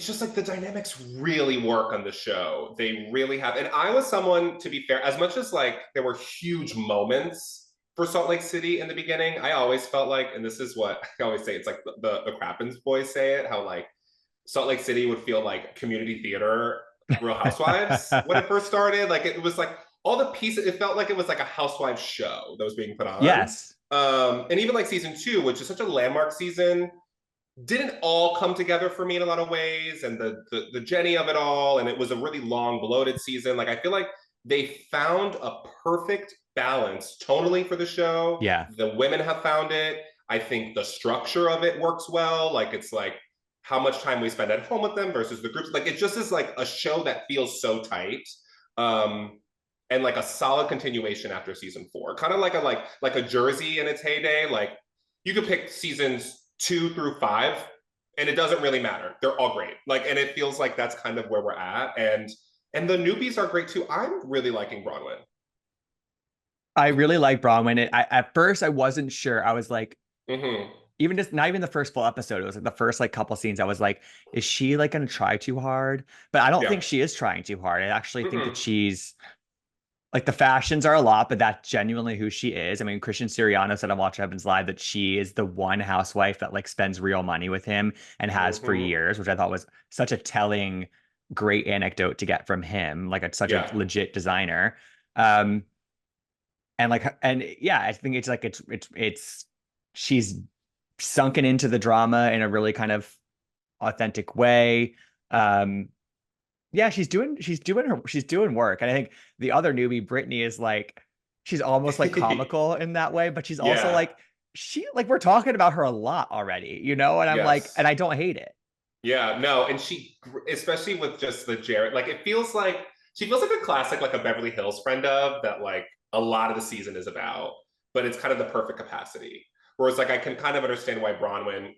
just like the dynamics really work on the show. They really have. And I was someone, to be fair, as much as like there were huge moments for Salt Lake City in the beginning, I always felt like, and this is what I always say, it's like the Crappens boys say it, how like Salt Lake City would feel like community theater, Real Housewives when it first started. Like it was like all the pieces, it felt like it was like a Housewives show that was being put on. Yes. And even like season 2, which is such a landmark season, didn't all come together for me in a lot of ways, and the Jenny of it all, and it was a really long, bloated season. Like I feel like they found a perfect balance tonally for the show. Yeah. The women have found it. I think the structure of it works well. Like it's like how much time we spend at home with them versus the groups. Like it just is like a show that feels so tight. And like a solid continuation after season 4. Kind of like a Jersey in its heyday. Like you could pick seasons 2 through 5, and it doesn't really matter. They're all great. Like, and it feels like that's kind of where we're at. And the newbies are great too. I'm really liking Bronwyn. I really like Bronwyn. At first I wasn't sure. I was like, Mm-hmm. even just not even the first full episode. It was like the first like couple scenes. I was like, is she like gonna try too hard? But I don't Yeah. think she is trying too hard. I actually think that Mm-mm. she's like the fashions are a lot, but that's genuinely who she is. I mean, Christian Siriano said on Watch What Happens Live that she is the one housewife that like spends real money with him and has for Mm-hmm. years, which I thought was such a telling, great anecdote to get from him, like such a Yeah. legit designer. Um, and like, and yeah, I think it's like it's she's sunken into the drama in a really kind of authentic way. Um, yeah, she's doing work. And I think the other newbie, Brittany, is like she's almost like comical in that way, but she's also Yeah. like she like we're talking about her a lot already, you know? And I'm like, Yes. and I don't hate it. Yeah, no, and she, especially with just the Jared, like it feels like she feels like a classic, like a Beverly Hills friend of that, like a lot of the season is about, but it's kind of the perfect capacity. Whereas, like, I can kind of understand why Bronwyn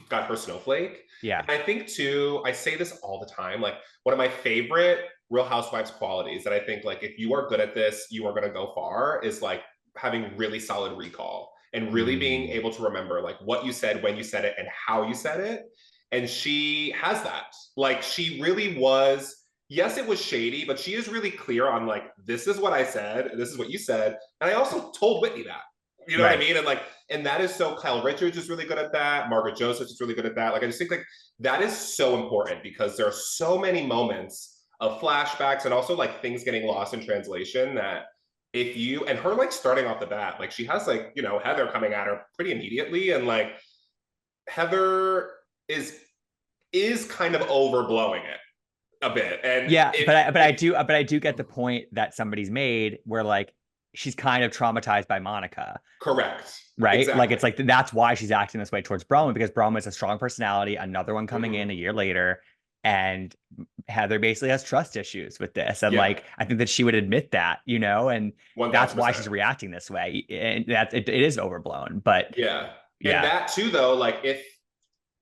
got her snowflake. Yeah. And I think too, I say this all the time, like one of my favorite Real Housewives qualities that I think, like, if you are good at this, you are going to go far is like having really solid recall and really being Mm, able to remember like what you said, when you said it, and how you said it, and she has that. Like she really was, yes, it was shady, but she is really clear on like, this is what I said, this is what you said. And I also told Whitney that. You know what I right. mean? And like, and that is so Kyle Richards is really good at that. Margaret Joseph is really good at that. Like I just think like that is so important because there are so many moments of flashbacks and also like things getting lost in translation that if you and her like starting off the bat, like she has like, you know, Heather coming at her pretty immediately, and like Heather is is kind of overblowing it a bit. And Yeah, if but I do get the point that somebody's made where like she's kind of traumatized by Monica, correct, right? Like exactly. it's like that's why she's acting this way towards Brahma because Brahma is a strong personality, another one coming in a Mm-hmm. year later, and Heather basically has trust issues with this. And Yeah, like I think that she would admit that, you know, and one that's thousand why percent. she's reacting this way. And that it is overblown. But Yeah, and yeah. that too, though, like if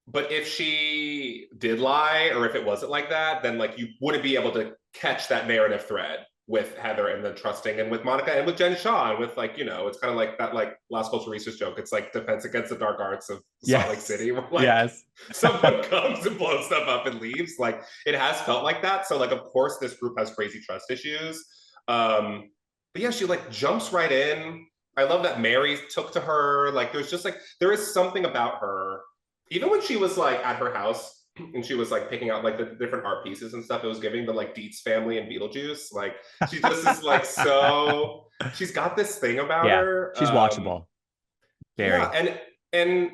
but if she did lie or if it wasn't like that, then like you wouldn't be able to catch that narrative thread with Heather and the trusting and with Monica and with Jen Shaw and with like, you know, it's kind of like that like Las Culturistas joke. It's like Defense Against the Dark Arts of Salt Lake Yes. City, where like Yes. someone comes and blows stuff up and leaves. Like it has felt like that. So like of course this group has crazy trust issues. But yeah, she like jumps right in. I love that Mary took to her. Like there's just like there is something about her even when she was like at her house and she was like picking out like the different art pieces and stuff, it was giving the like Dietz family and Beetlejuice. Like she just is like so she's got this thing about Yeah. her. She's watchable. Yeah, Very. and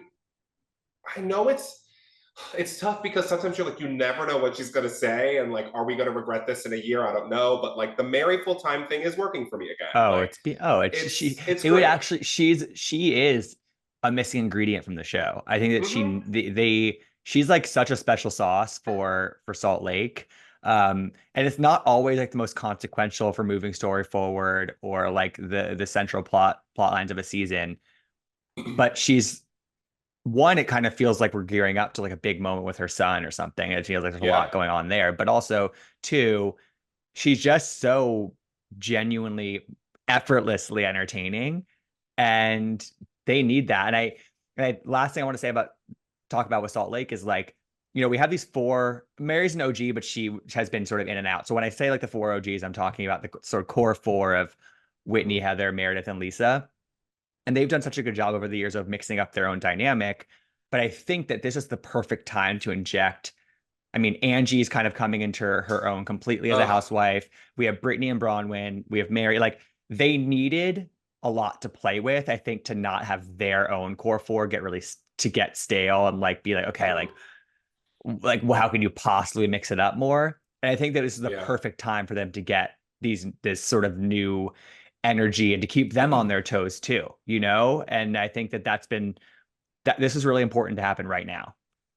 I know it's tough because sometimes you're like you never know what she's gonna say and like are we gonna regret this in a year? I don't know, but like the Mary full time thing is working for me again. Oh, Like it's be oh, it's she it's it would great. actually she is a missing ingredient from the show. I think that Mm-hmm. she's like such a special sauce for Salt Lake. And it's not always like the most consequential for moving story forward or like the central plot lines of a season, but she's one, it kind of feels like we're gearing up to like a big moment with her son or something. It feels like there's a Yeah. lot going on there, but also two, she's just so genuinely effortlessly entertaining and they need that. Last thing I want to say about talk about with Salt Lake is like, you know, we have these four. Mary's an OG, but she has been sort of in and out. So when I say like the four OGs, I'm talking about the sort of core four of Whitney, Mm-hmm. Heather, Meredith, and Lisa. And they've done such a good job over the years of mixing up their own dynamic. But I think that this is the perfect time to inject. I mean, Angie's kind of coming into her own completely as a Oh, housewife. We have Brittany and Bronwyn. We have Mary. Like they needed a lot to play with, I think, to not have their own core four get really to get stale and like be like, okay, like well, how can you possibly mix it up more? And I think that this is the Yeah. perfect time for them to get this sort of new energy and to keep them on their toes too, you know? And I think that that this is really important to happen right now.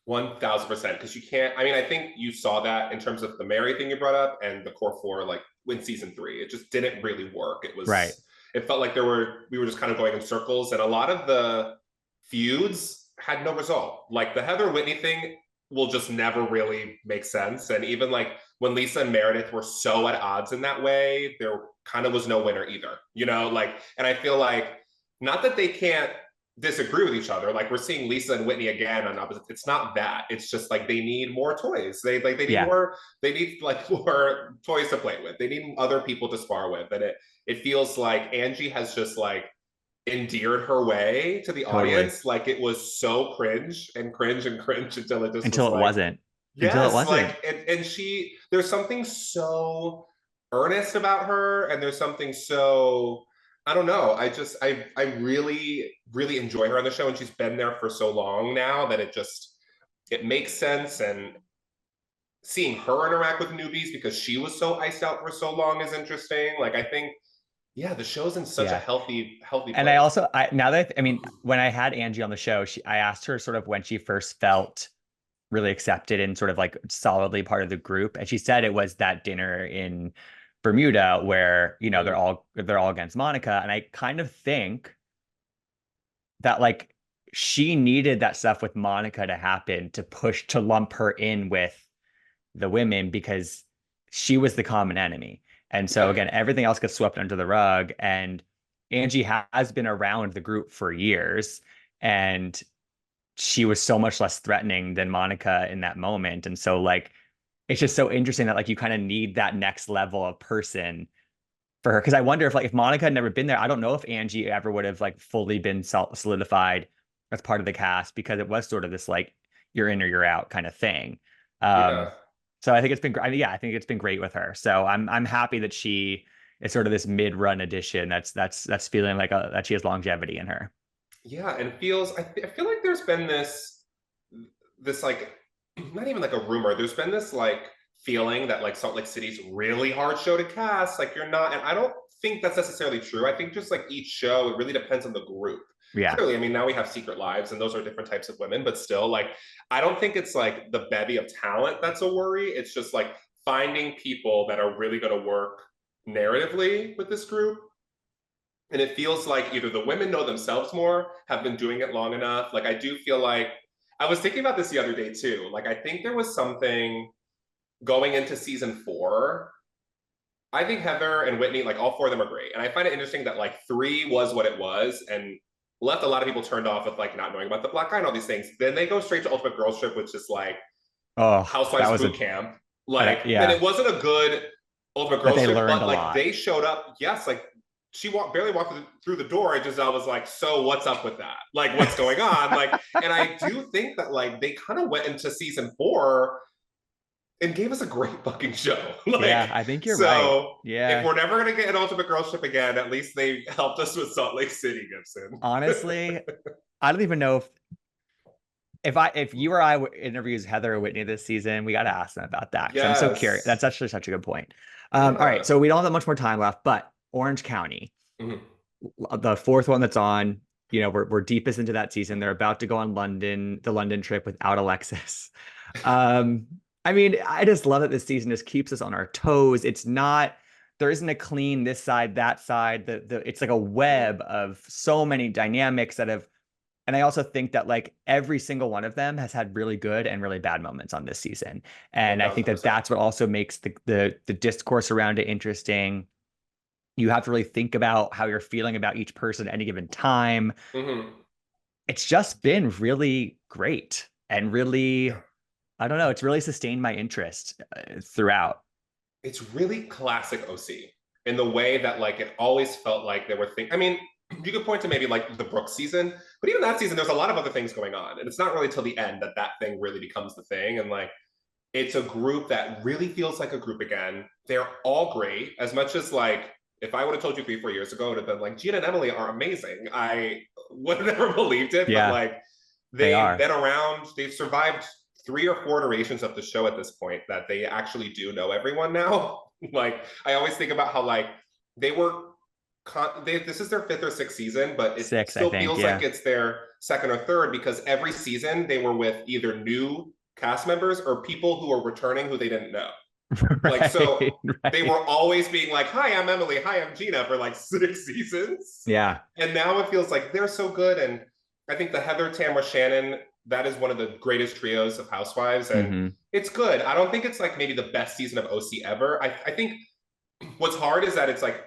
1000%. Because you can't, I mean, I think you saw that in terms of the Mary thing you brought up and the core four, like in season three. It just didn't really work. Right. It felt like we were just kind of going in circles. And a lot of the feuds had no result. Like the Heather Whitney thing will just never really make sense. And even like when Lisa and Meredith were so at odds in that way, there kind of was no winner either, you know? Like, and I feel like, not that they can't disagree with each other. Like we're seeing Lisa and Whitney again on opposite. It's not that. It's just like they need more toys. They need Yeah, more. They need like more toys to play with. They need other people to spar with. And it feels like Angie has just like endeared her way to the totally. audience. Like it was so cringe and cringe and cringe until it just was Until it like, wasn't. Until it yes, wasn't. like and she there's something so earnest about her, and there's something so I don't know. I really really enjoy her on the show, and she's been there for so long now that it makes sense. And seeing her interact with newbies because she was so iced out for so long is interesting. Like I think, yeah, the show's in such a Yeah. healthy And I place. also I now that I mean when I had Angie on the show, I asked her sort of when she first felt really accepted and sort of like solidly part of the group. And she said it was that dinner in Bermuda where, you know, Mm. they're all against Monica. And I kind of think that like she needed that stuff with Monica to happen to lump her in with the women because she was the common enemy. And so Yeah. again, everything else gets swept under the rug. And Angie has been around the group for years. And she was so much less threatening than Monica in that moment. And so like it's just so interesting that like you kind of need that next level of person for her. Cause I wonder if like if Monica had never been there, I don't know if Angie ever would have like fully been solidified as part of the cast because it was sort of this like you're in or you're out kind of thing. Um, Yeah. so I think it's been great. Yeah, I think it's been great with her. So I'm happy that she is sort of this mid-run addition that's feeling like that she has longevity in her. Yeah, and I feel like there's been this like not even like a rumor. There's been this like feeling that like Salt Lake City's really hard show to cast. Like you're not, and I don't think that's necessarily true. I think just like each show, it really depends on the group. Yeah. Clearly, I mean, now we have Secret Lives, and those are different types of women, but still, like, I don't think it's like the bevy of talent that's a worry. It's just like finding people that are really going to work narratively with this group. And it feels like either the women know themselves more, have been doing it long enough. Like I do feel like I was thinking about this the other day too. Like I think there was something going into season four. I think Heather and Whitney, like all four of them are great. And I find it interesting that like three was what it was and left a lot of people turned off with like not knowing about the black guy and all these things. Then they go straight to Ultimate Girls Trip, which is like Oh, that Housewives was boot a camp. Like, and yeah, it wasn't a good Ultimate but Girls they Trip, learned but a like lot. they showed up. Yes, like barely walked through the door. I was like, so what's up with that? Like, what's going on? Like, and I do think that like they kind of went into season four and gave us a great fucking show. Yeah, Like, I think you're right. so if Yeah. we're never gonna get an Ultimate Girls Trip again, at least they helped us with Salt Lake City, Gibson. Honestly, I don't even know if you or I interviews Heather or Whitney this season, we got to ask them about that because I'm so curious. That's Yes. actually such a good point. All right, Yeah. so we don't have that much more time left, but Orange County, Mhm. the fourth one that's on, you know, we're deepest into that season. They're about to go on the London trip without Alexis. Um, I mean, I just love that this season just keeps us on our toes. It's not, there isn't a clean this side, that side. It's like a web of so many dynamics that have, and I also think that like every single one of them has had really good and really bad moments on this season. And I think that 1000%. that's what also makes the discourse around it interesting. You have to really think about how you're feeling about each person at any given time. Mm-hmm. It's just been really great and Yeah. really, I don't know, it's really sustained my interest throughout. It's really classic OC in the way that like it always felt like there were things. I mean, you could point to maybe like the Brooke season, but even that season, there's a lot of other things going on, and it's not really till the end that that thing really becomes the thing. And like, it's a group that really feels like a group again. They're all great. As much as like, if I would have told you 3, 4 years ago, it would have been like Gina and Emily are amazing. I would have never believed it, but Yeah. like They they've are. been around, they've survived 3 or 4 iterations of the show at this point, that they actually do know everyone now. Like, I always think about how like they were this is their 5th or 6th season, but it 6, I still think. feels like Yeah. it's their 2nd or 3rd, because every season they were with either new cast members or people who are returning who they didn't know. Like, so Right. they Right. were always being like, "Hi, I'm Emily. Hi, I'm Gina," for like 6 seasons. Yeah. And now it feels like they're so good. And I think the Heather, Tamara, Shannon, that is one of the greatest trios of Housewives. And Hmm. it's good. I don't think it's like maybe the best season of OC ever. I think what's hard is that it's like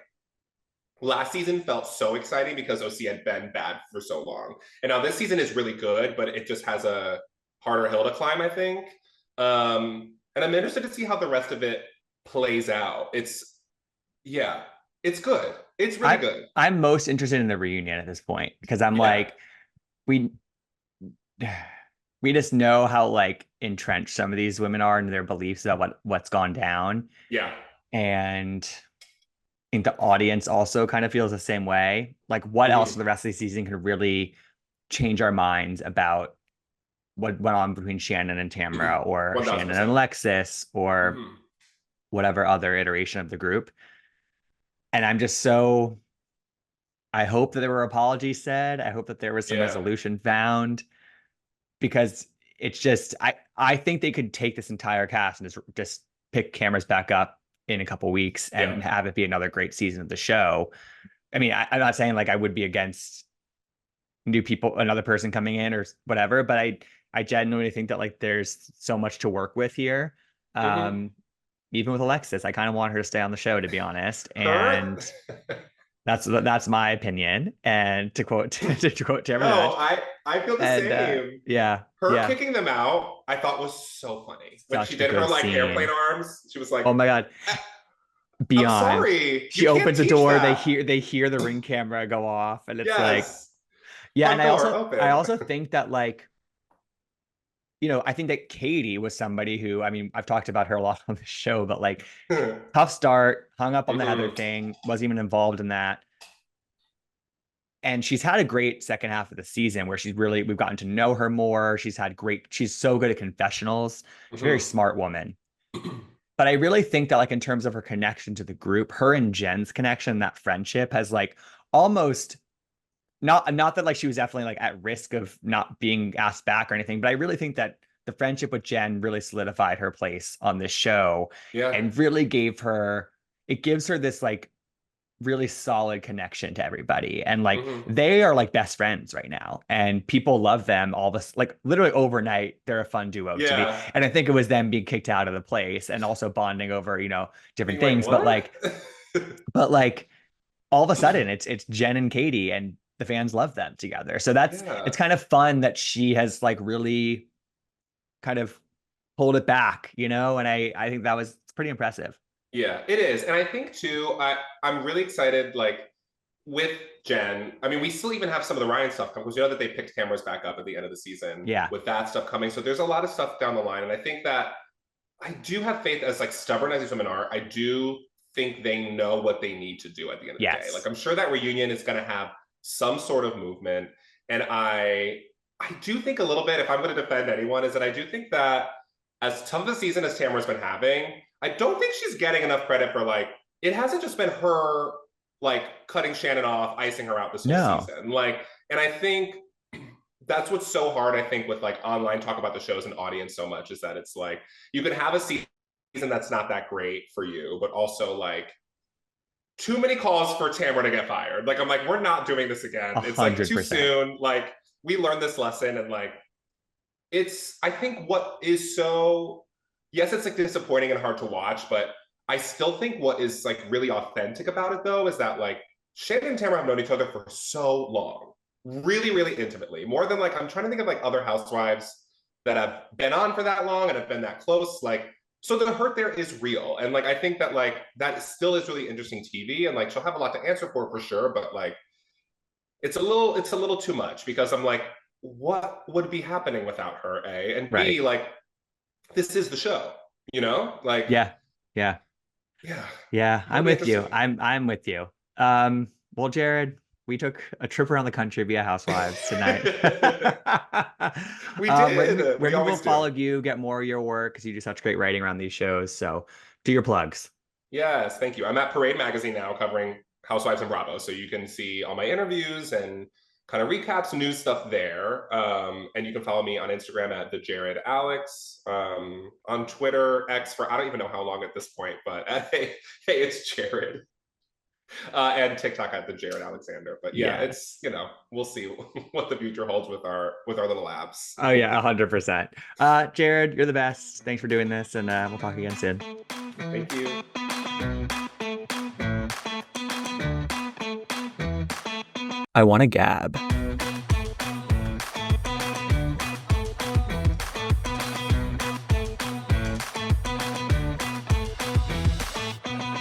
last season felt so exciting because OC had been bad for so long. And now this season is really good, but it just has a harder hill to climb, I think. And I'm interested to see how the rest of it plays out. Yeah, it's good. It's really I good. I'm most interested in the reunion at this point because I'm Yeah. like, we we just know how like entrenched some of these women are in their beliefs about what's gone down. Yeah. And I think the audience also kind of feels the same way. Like, what else for Mm-hmm. the rest of the season could really change our minds about what went on between Shannon and Tamara, or Shannon and 1000%. Alexis, or Mm-hmm. whatever other iteration of the group. And I'm just so, I hope that there were apologies said. I hope that there was some Yeah. resolution found, because it's just, I think they could take this entire cast and just pick cameras back up in a couple weeks Yeah. and have it be another great season of the show. I mean, I'm not saying like I would be against new people, another person coming in or whatever, but I genuinely think that like there's so much to work with here. Mm-hmm. Um, Even with Alexis, I kind of want her to stay on the show, to be honest. Her. And that's my opinion. And to quote to quote Tamara No, Nash. I feel the And same. yeah, Her yeah, kicking them out, I thought was so funny. When she such a did her good like airplane scene. arms, she was like, Oh my God, "I'm beyond. sorry, you She can't opens the teach door, that." they hear the ring camera go off, and it's like, Yes. yeah. And Front I door also I open. also think that like, I think that Katie was somebody who, I mean, I've talked about her a lot on the show, but like, tough start, hung up on the Heather Mm-hmm. thing, wasn't even involved in that. And she's had a great second half of the season where we've gotten to know her more. She's so good at confessionals. She's a very Mm-hmm. smart woman. But I really think that like in terms of her connection to the group, her and Jen's connection, that friendship has like almost not that like she was definitely like at risk of not being asked back or anything, but I really think that the friendship with Jen really solidified her place on this show Yeah. and really it gives her this like really solid connection to everybody. And like Mm-hmm. they are like best friends right now. And people love them all this, like literally overnight, they're a fun duo to be. Yeah. And I think it was them being kicked out of the place and also bonding over, different Being like, things. But what? like all of a sudden it's Jen and Katie and the fans love them together. So Yeah. it's kind of fun that she has like really kind of pulled it back, and I think that was pretty impressive. Yeah, it is. And I think too, I'm really excited, like with Jen. I mean, we still even have some of the Ryan stuff coming, because you know that they picked cameras back up at the end of the season Yeah. with that stuff coming. So there's a lot of stuff down the line. And I think that I do have faith, as like stubborn as these women are, I do think they know what they need to do at the end of the day. Like, Yes. I'm sure that reunion is going to have some sort of movement. And I do think a little bit, if I'm going to defend anyone, is that I do think that as tough of a season as Tamara's been having, I don't think she's getting enough credit for like, it hasn't just been her like cutting Shannon off, icing her out this whole No. season. Like, and I think that's what's so hard, I think, with like online talk about the shows and audience so much, is that it's like you can have a season that's not that great for you, but also like too many calls for Tamara to get fired. Like, I'm like, we're not doing this again. It's like too 100%. soon. Like, we learned this lesson, and like I think what is so, yes, it's like disappointing and hard to watch, but I still think what is like really authentic about it though is that like Shannon and Tamara have known each other for so long, really, really intimately. More than like, I'm trying to think of like other housewives that have been on for that long and have been that close. Like, so the hurt there is real. And like, I think that like that still is really interesting TV, and like she'll have a lot to answer for sure, but like it's a little too much, because I'm like, what would be happening without her? A and Right. B, like this is the show, like Yeah. Yeah. yeah, Yeah. it'll I'm be with you. interesting. I'm with you. Well, Jared, We took a trip around the country via Housewives tonight. We did. Where We can people always do. follow you, get more of your work? Because you do such great writing around these shows. So do your plugs. Yes, thank you. I'm at Parade Magazine now covering Housewives and Bravo. So you can see all my interviews and kind of recaps, news stuff there. And you can follow me on Instagram at the Jared Alex, on Twitter, X for I don't even know how long at this point, but hey, it's Jared. And TikTok at the Jared Alexander. But yeah, Yeah. it's we'll see what the future holds with our little labs. Oh yeah, 100%. Jared, you're the best. Thanks for doing this, and we'll talk again soon. Thank you. I want to gab.